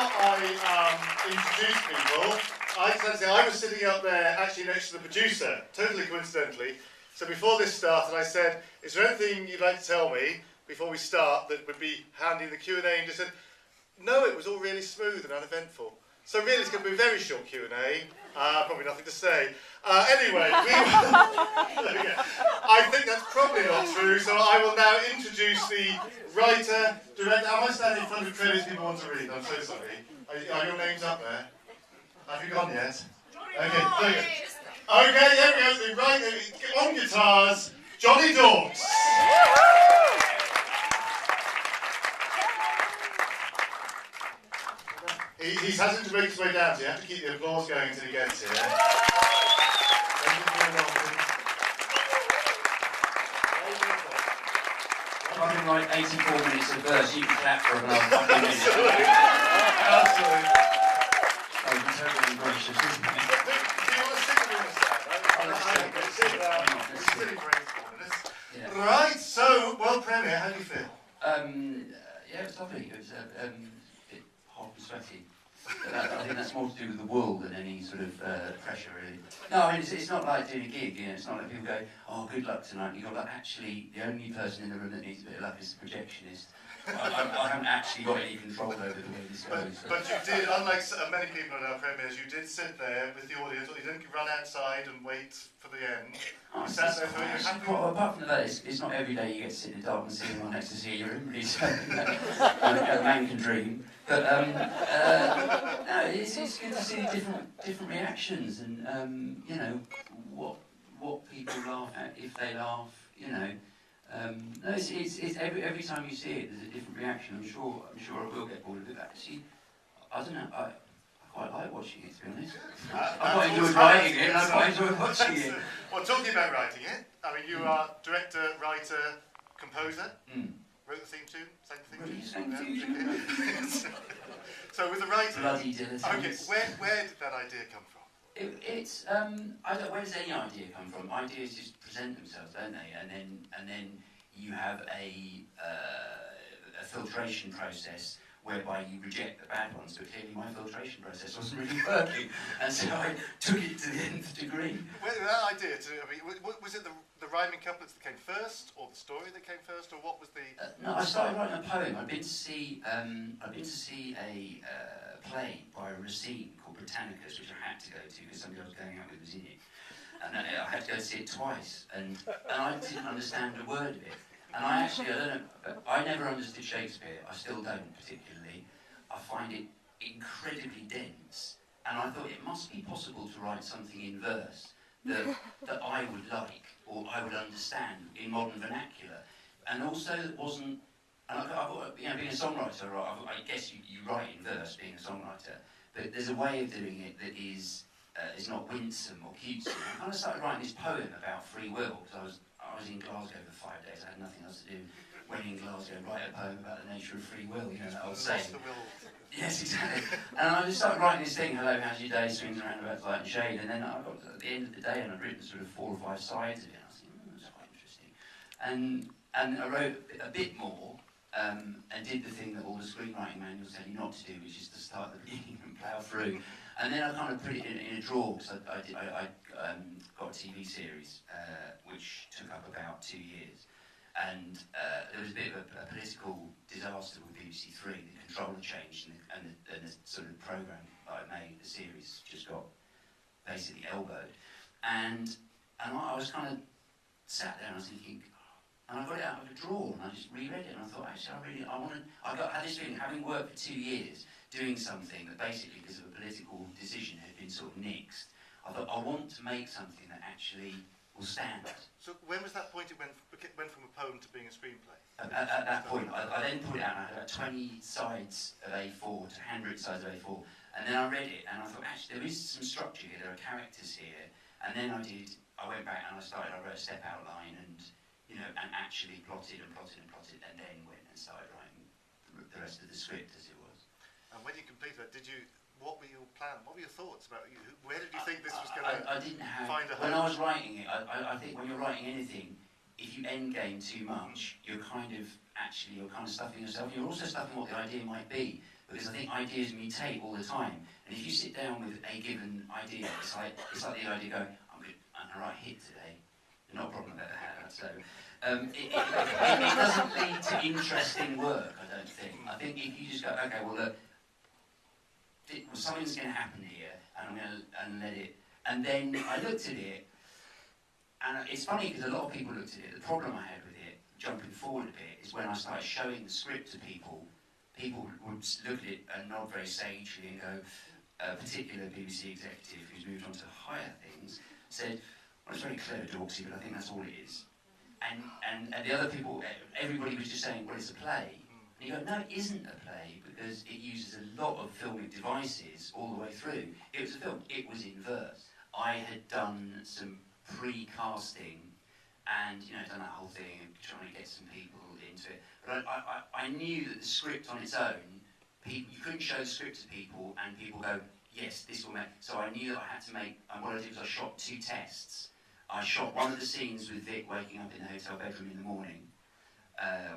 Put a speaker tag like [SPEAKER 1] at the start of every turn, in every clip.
[SPEAKER 1] I introduce people, I was sitting up there actually next to the producer, totally coincidentally. So before this started, I said, is there anything you'd like to tell me before we start that would be handy in the Q&A? And just said, no, it was all really smooth and uneventful. So really it's going to be a very short Q&A, probably nothing to say. Anyway, I think that's probably not true, so I will now introduce the writer, director. Am I standing in front of credits people want to read? I'm so sorry. Are your names up there? Have you gone yet? Okay, there you go. Okay, there we go. The writer, on guitars, Johnny Dawes. He's having to make his way down, so you have to keep the applause going until he gets here.
[SPEAKER 2] If I can write 84 minutes of verse, you can clap for another 5 minutes.
[SPEAKER 1] Absolutely.
[SPEAKER 2] Oh, you're totally gracious, isn't it?
[SPEAKER 1] Do you want to sit with us there? Right, so, world premiere, how do you feel?
[SPEAKER 2] Yeah, it was lovely. It was a bit hot and sweaty. I think that's more to do with the wool than any sort of pressure, really. No, I mean, it's not like doing a gig, you know, it's not like people go, oh, good luck tonight. You go, like, actually, the only person in the room that needs a bit of luck is the projectionist. I haven't actually got any control over the way this goes.
[SPEAKER 1] But you did, unlike many people at our premieres, you did sit there with the audience, or you didn't run outside and wait for the end. You sat there for your happy.
[SPEAKER 2] Well, apart from that, it's not every day you get to sit in the dark and see anyone next to see your room, really, so a man can dream. But no, it's good to see different reactions and you know what people laugh at, if they laugh, you know. No, it's every time you see it, there's a different reaction. I'm sure I will get bored of it. Actually, I don't know. I quite like watching it, to be honest. I quite enjoyed writing it, and I quite enjoyed watching it.
[SPEAKER 1] Well, talking about writing it, I mean, you are director, writer, composer. Wrote the theme tune, sang the theme tune. So with the writing,
[SPEAKER 2] bloody diligence.
[SPEAKER 1] Okay, where did that idea come from?
[SPEAKER 2] Where does any idea come from? Ideas just present themselves, don't they? And then you have a filtration process whereby you reject the bad ones. But clearly, my filtration process wasn't really working, and so I took it to the nth degree.
[SPEAKER 1] Well, that idea, was it the rhyming couplets that came first, or the story that came first, or what was the?
[SPEAKER 2] No, I started writing a poem. I'd been to see a play by Racine called Britannicus, which I had to go to because somebody I was going out with was in it, and I had to go see it twice, and I didn't understand a word of it. And I don't know, I never understood Shakespeare. I still don't particularly. I find it incredibly dense, and I thought it must be possible to write something in verse that I would like or I would understand in modern vernacular, and also it wasn't. And I thought, you know, being a songwriter, I guess you write in verse, being a songwriter, but there's a way of doing it that is not winsome or cutesy. I kind of started writing this poem about free will because I was in Glasgow for 5 days. I had nothing else to do. Went in Glasgow, write a poem about the nature of free will. You know that old saying. Yes, exactly. And I just started writing this thing. Hello, how's your day? Swings around about light and shade. And then I got to the end of the day, and I'd written sort of 4 or 5 sides of it. And I was thinking, that's quite interesting. And I wrote a bit more. And did the thing that all the screenwriting manuals tell you not to do, which is to start at the beginning and plough through. And then I kind of put it in a drawer, because I got a TV series, which took up about 2 years. And there was a bit of a political disaster with BBC Three. The controller changed, and the sort of programme that I made, the series, just got basically elbowed. And I was kind of sat there and I was thinking, and I got it out of a drawer and I just reread it and I thought, actually, I had this feeling, having worked for 2 years doing something that basically, because of a political decision, had been sort of nixed. I thought, I want to make something that actually will stand.
[SPEAKER 1] So when was that point it went from a poem to being a screenplay?
[SPEAKER 2] At that point, I then put it out, and I had about 20 sides of A4 to handwritten sides of A4, and then I read it and I thought, actually, there is some structure here, there are characters here, and then I went back and I wrote a step outline and actually plotted, and then went and started writing the rest of the script as it was.
[SPEAKER 1] And when you completed that, what were your plans? What were your thoughts about you? Where did you think this was going to find a home?
[SPEAKER 2] When I was writing it, I think when you're writing anything, if you end game too much, you're kind of stuffing yourself. You're also stuffing what the idea might be. because I think ideas mutate all the time. And if you sit down with a given idea, it's like the idea going, I'm gonna write a hit today. Not a problem about that. So it doesn't lead to interesting work, I don't think. I think if you just go, okay, well look, something's going to happen here, and I'm going to let it. And then I looked at it, and it's funny because a lot of people looked at it. The problem I had with it, jumping forward a bit, is when I started showing the script to people, people would look at it and nod very sagely and go, a particular BBC executive who's moved on to higher things, said, well, it's very clever, Dorksy, but I think that's all it is. And the other people, everybody was just saying, well, it's a play. And you go, no, it isn't a play, because it uses a lot of filmic devices all the way through. It was a film, it was in verse. I had done some pre-casting and, done that whole thing of trying to get some people into it. But I knew that the script on its own, you couldn't show the script to people and people go, yes, this will make. So I knew that I had to make, and what I did was I shot 2 tests. I shot one of the scenes with Vic waking up in the hotel bedroom in the morning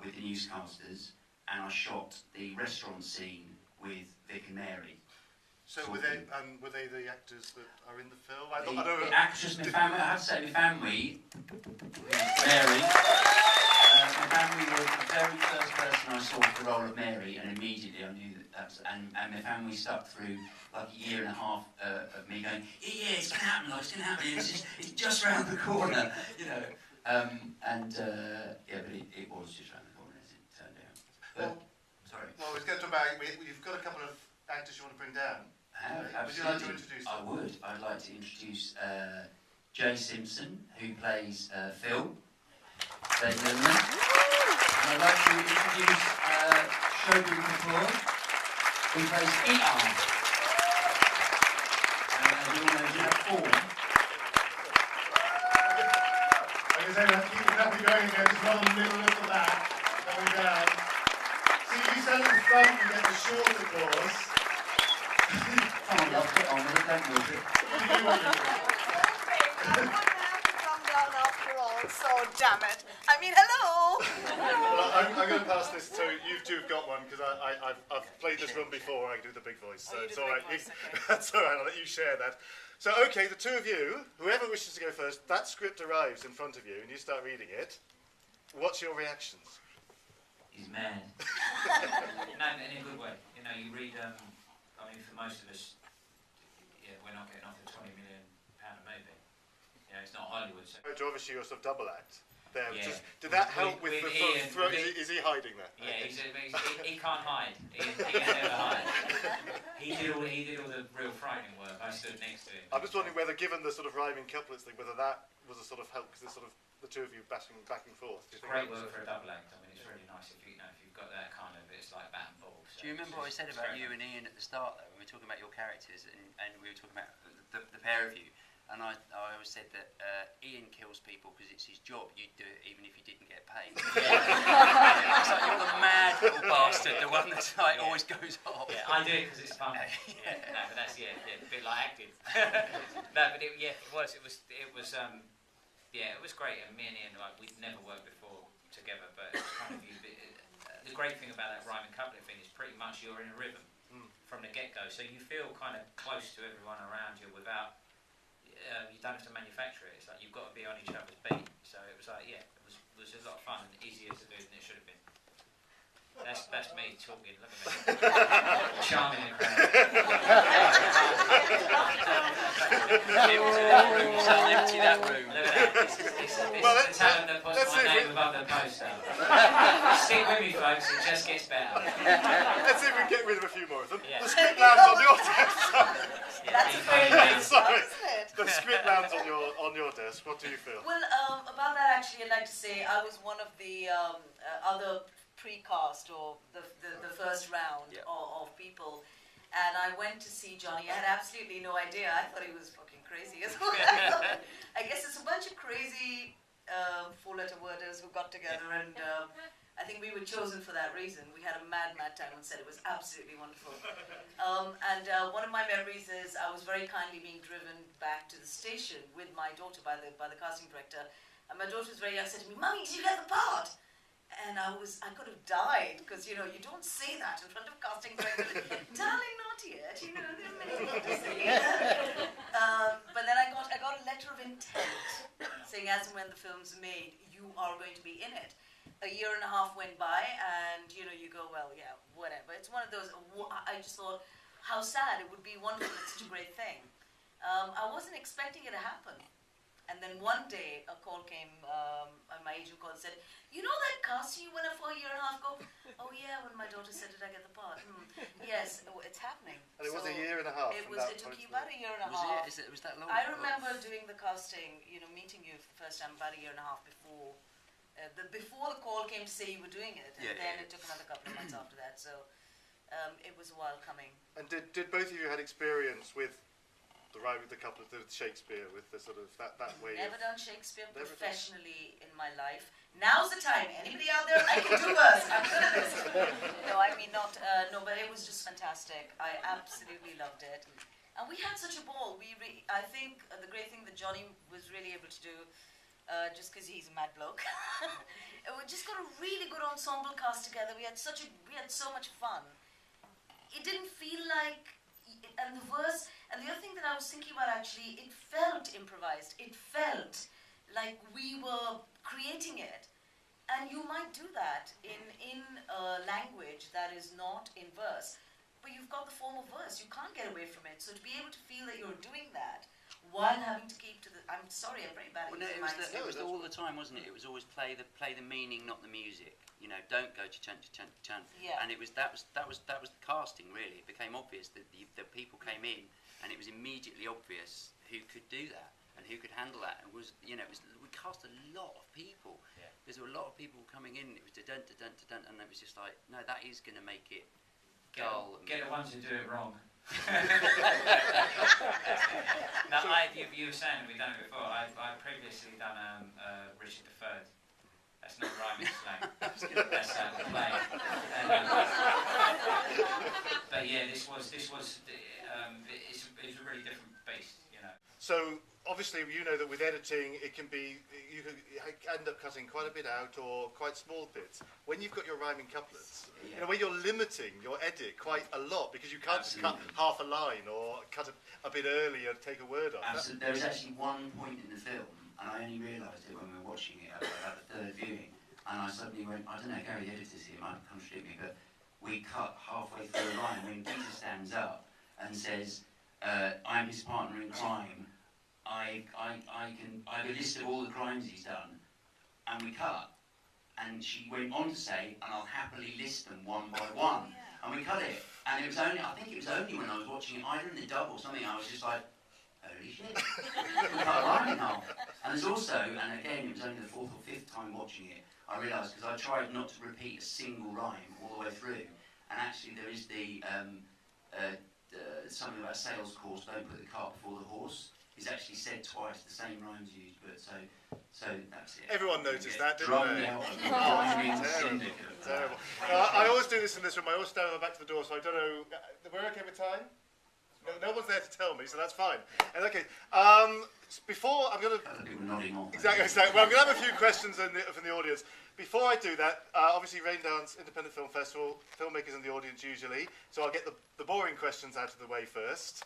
[SPEAKER 2] with the newscasters, and I shot the restaurant scene with Vic and Mary.
[SPEAKER 1] So were they the actors that are in the film? I don't know.
[SPEAKER 2] The actress, my family, I have to say, my family, Mary, my family was the very first person I saw for the role of Mary, and immediately I knew that was, and my family stuck through like a year and a half of me going, yeah, it's going to happen, it's going to happen, it's just round the corner, but it was just round the corner as it turned out. But, sorry.
[SPEAKER 1] Well, we've got to about, you've got a couple of actors you want to bring down. Would you like to introduce them?
[SPEAKER 2] I would. I'd like to introduce Jay Simpson, who plays Phil. Ladies and gentlemen. And I'd like to introduce Shogun Kapoor, who plays Eon. As you all know, you have 4.
[SPEAKER 1] I'm going to say that keep the copy going again, just one in the middle of the back, coming down. See, you stand at the front and get the short applause.
[SPEAKER 2] Come on, love, get on with it, don't move it.
[SPEAKER 1] You want to do it?
[SPEAKER 3] I wouldn't have to come down after all, so damn it. I mean, hello!
[SPEAKER 1] Well, I'm going to pass this to you two. Have got one because I've played this one before. I can do the big voice, so it's all right.
[SPEAKER 3] Voice, okay.
[SPEAKER 1] That's all right. I'll let you share that. So, okay, the two of you, whoever wishes to go first, that script arrives in front of you, and you start reading it. What's your reactions?
[SPEAKER 4] He's mad. No, in a good way. You read. I mean, for most of us, we're not getting off a £20 million movie. It's not Hollywood. So.
[SPEAKER 1] Obviously, your sort of double act. There.
[SPEAKER 4] Yeah.
[SPEAKER 1] Did that help with the
[SPEAKER 4] Ian,
[SPEAKER 1] throat? Is he hiding that?
[SPEAKER 4] Yeah, he can't hide. He can never hide. He did all the real frightening work. I stood next to him.
[SPEAKER 1] I'm just wondering whether, given the sort of rhyming couplets thing, whether that was a sort of help, because there's sort of the two of you bashing back and forth.
[SPEAKER 4] It's great work for a double act. I mean, it's really nice if you've got that kind of. It's like bat and ball. So
[SPEAKER 5] do you remember what I said about you and Ian at the start, though, when we were talking about your characters and we were talking about the pair of you? And I always said that Ian kills people because it's his job. You'd do it even if you didn't get paid. It's like you're the mad little bastard, the one that's like always goes off.
[SPEAKER 4] Yeah, I do it because it's fun. No, but that's a bit like acting. No, but it was great. And me and Ian, we'd never worked before together, but it's kind of the great thing about that rhyming couplet thing is pretty much you're in a rhythm from the get-go, so you feel kind of close to everyone around you without. You don't have to manufacture it. It's like you've got to be on each other's beat. So it was like, it was a lot of fun and easier to do than it should have been. That's me talking. Look at me, charming in the crowd.
[SPEAKER 5] Empty that room.
[SPEAKER 4] Look at that. This is the talent that puts my name above the poster. Stick with me, folks. It just gets better.
[SPEAKER 1] Let's see if we can get rid of a few more of them.
[SPEAKER 4] Yeah.
[SPEAKER 1] The script lands on your desk.
[SPEAKER 3] That's very nice,
[SPEAKER 1] Sorry.
[SPEAKER 3] isn't it?
[SPEAKER 1] The script lands on your desk. What do you feel?
[SPEAKER 3] Well, about that actually, I'd like to say I was one of the other pre-cast or the first round of people, and I went to see Johnny. I had absolutely no idea. I thought he was fucking crazy as well. I guess it's a bunch of crazy four-letter worders who got together, and I think we were chosen for that reason. We had a mad time on set. It was absolutely wonderful. And one of my memories is I was very kindly being driven back to the station with my daughter by the casting director. And my daughter was very young, said to me, "Mummy, did you get the part?" And I could have died, because, you don't say that in front of casting directors. Darling, not yet, there are many things to say. But then I got a letter of intent saying, as and when the film's made, you are going to be in it. A year and a half went by, and, you go, well, yeah, whatever. It's one of those, I just thought, how sad. It would be wonderful. It's such a great thing. I wasn't expecting it to happen. And then one day, a call came, my agent called and said, that casting you went up for a year and a half ago? Oh yeah, when my daughter said it, I get the part. Yes, it's happening.
[SPEAKER 1] And it was a year and a half.
[SPEAKER 3] It took you about a year and a
[SPEAKER 5] Was
[SPEAKER 3] half.
[SPEAKER 5] it? Was that long?
[SPEAKER 3] I remember doing the casting, meeting you for the first time about a year and a half before. Before the call came to say you were doing it, and then it took another couple of months after that. So it was a while coming.
[SPEAKER 1] And did both of you had experience with the couplet of Shakespeare, with the sort of that way?
[SPEAKER 3] Never done Shakespeare professionally in my life. Now's the time. Anybody out there? I can do worse. I'm good at this. No, I mean not. No, but it was just fantastic. I absolutely loved it, and we had such a ball. I think the great thing that Johnny was really able to do, just because he's a mad bloke, we just got a really good ensemble cast together. We had so much fun. It didn't feel like, and the verse. And the other thing that I was thinking about, actually, it felt improvised. It felt like we were creating it. And you might do that in a language that is not in verse. But you've got the form of verse. You can't get away from it. So to be able to feel that you're doing that while having to keep to the... I'm sorry, I'm very bad at
[SPEAKER 5] it was all the time, wasn't it? It was always play the meaning, not the music. Don't go to chant.
[SPEAKER 3] Yeah.
[SPEAKER 5] And that was casting, really. It became obvious that the people came in, and it was immediately obvious who could do that and who could handle that. And we cast a lot of people.
[SPEAKER 4] Yeah.
[SPEAKER 5] There's a lot of people coming in. It was dun, and it was just like, no, that is going to make it dull.
[SPEAKER 4] Get the ones who do it wrong. Now, you were saying we've done it before. I previously done Richard III. That's not rhyming slang. That's the play. But yeah, this was it's a really different beast,
[SPEAKER 1] So obviously, that with editing, it can be, you could end up cutting quite a bit out or quite small bits. When you've got your rhyming couplets, when you're limiting your edit quite a lot, because you can't just cut half a line or cut a bit early or take a word off.
[SPEAKER 2] Absolutely. There was actually one point in the film, and I only realised it when we were watching it at the third viewing, and I suddenly went, I don't know, Gary, the editor's here, might contradict me, but we cut halfway through a line when Peter stands up and says, I'm his partner in crime. I've a list of all the crimes he's done, and we cut. And she went on to say, and I'll happily list them one by one. And we cut it. And I think it was only when I was watching it, either in the dub or something, I was just like, holy shit. We cut a line in half. And there's also, and again, it was only the fourth or fifth time watching it, I realised, because I tried not to repeat a single rhyme all the way through. And actually there is something about a sales course, don't put the cart before the horse. It's actually said twice, the same rhymes used, but so that's it.
[SPEAKER 1] Everyone noticed that, didn't they? Terrible. I always do this in this room. I always stand on the back to the door, so I don't know. We're okay with time? No one's there to tell me, so that's fine. And okay. Before I'm going to.
[SPEAKER 2] People nodding off.
[SPEAKER 1] Exactly. Well, I'm going to have a few questions from the audience. Before I do that, obviously Raindance Independent Film Festival, filmmakers in the audience usually. So I'll get the boring questions out of the way first.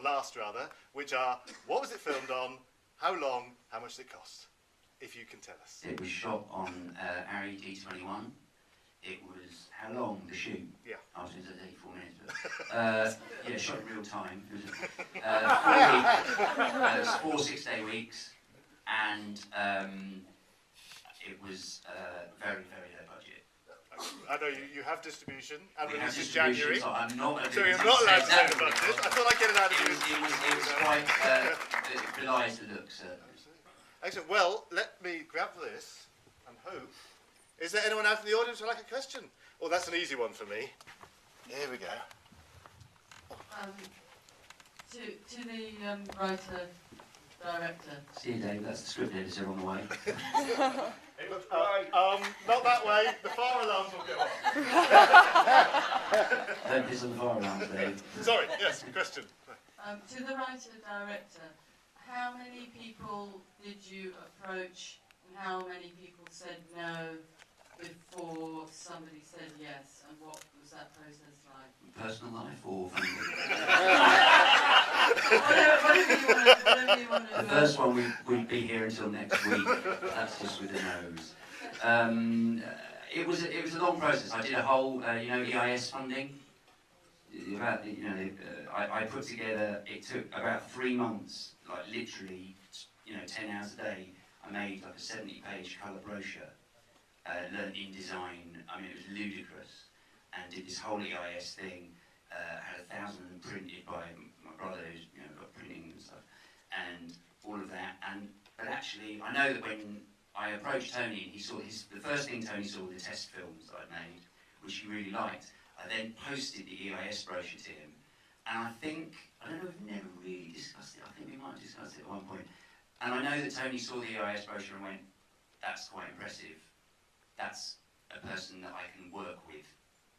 [SPEAKER 1] Last rather, which are, what was it filmed on, how long, how much did it cost? If you can tell us.
[SPEAKER 2] It was shot on Arri G21. It was, how long, the shoot?
[SPEAKER 1] Yeah.
[SPEAKER 2] I was going to say 84 minutes, but shot in real time. It was 4 6-day weeks, and it was very, very low budget.
[SPEAKER 1] I know you have distribution, and
[SPEAKER 2] We have
[SPEAKER 1] release in
[SPEAKER 2] distribution,
[SPEAKER 1] January.
[SPEAKER 2] so I'm not
[SPEAKER 1] So you're not allowed to say the budget. I thought I'd get it out of you.
[SPEAKER 2] It was quite, it belies the look, certainly.
[SPEAKER 1] Excellent. Well, let me grab this and hope. Is there anyone out in the audience who'd like a question? Oh, that's an easy one for me. Here we go.
[SPEAKER 6] To the writer, director.
[SPEAKER 2] See you, Dave. That's the script editor on the way.
[SPEAKER 1] Not that way. The fire alarms will go off.
[SPEAKER 2] Don't piss on the fire alarms, Dave.
[SPEAKER 1] Sorry. Yes. Question.
[SPEAKER 6] To the writer, director, how many people did you approach, and how many people said no, before somebody said yes, and what was that process like?
[SPEAKER 2] Personal life or family?
[SPEAKER 6] Whatever you want to
[SPEAKER 2] The first one we'd be here until next week. That's just with the nose. It was a long process. I did a whole EIS funding. I put together. It took about 3 months, like literally, 10 hours a day. I made like a 70-page colour brochure. Learned InDesign. I mean, it was ludicrous. And did this whole EIS thing. Had 1,000 of them printed by my brother, who's got printing and stuff, and all of that. But actually, I know that when I approached Tony, and he saw the first thing Tony saw were the test films that I'd made, which he really liked. I then posted the EIS brochure to him, and I don't know, we've never really discussed it. I think we might have discussed it at one point. And I know that Tony saw the EIS brochure and went, "That's quite impressive. That's a person that I can work with."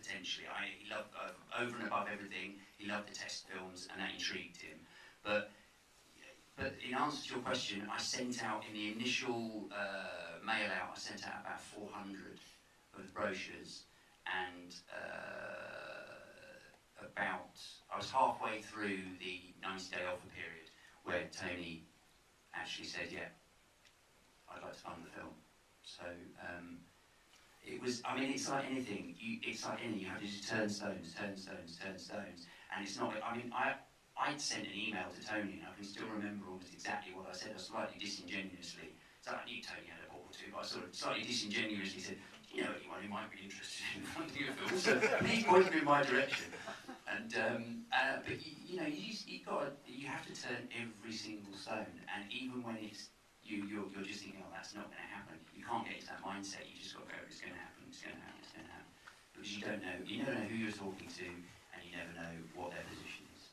[SPEAKER 2] Potentially, he loved over and above everything. He loved the test films, and that intrigued him. But in answer to your question, I sent out in the initial mail out. I sent out about 400 of the brochures, and I was halfway through the 90-day offer period where Tony actually said, "Yeah, I'd like to fund the film." So. It was, it's like anything. You have to just turn stones, and it's not. I'd sent an email to Tony, and I can still remember almost exactly what I said. I slightly disingenuously. So I knew Tony had a book or two, but I sort of slightly disingenuously said, "Do you know anyone who might be interested in funding a film?" So he pointed in my direction, and but you have to turn every single stone, and even when you're just thinking, "Oh, that's not going to happen." You can't get into that mindset. You just got to go, "It's going to happen. It's going to happen. It's going to happen," because you don't know who you're talking to, and you never know what their position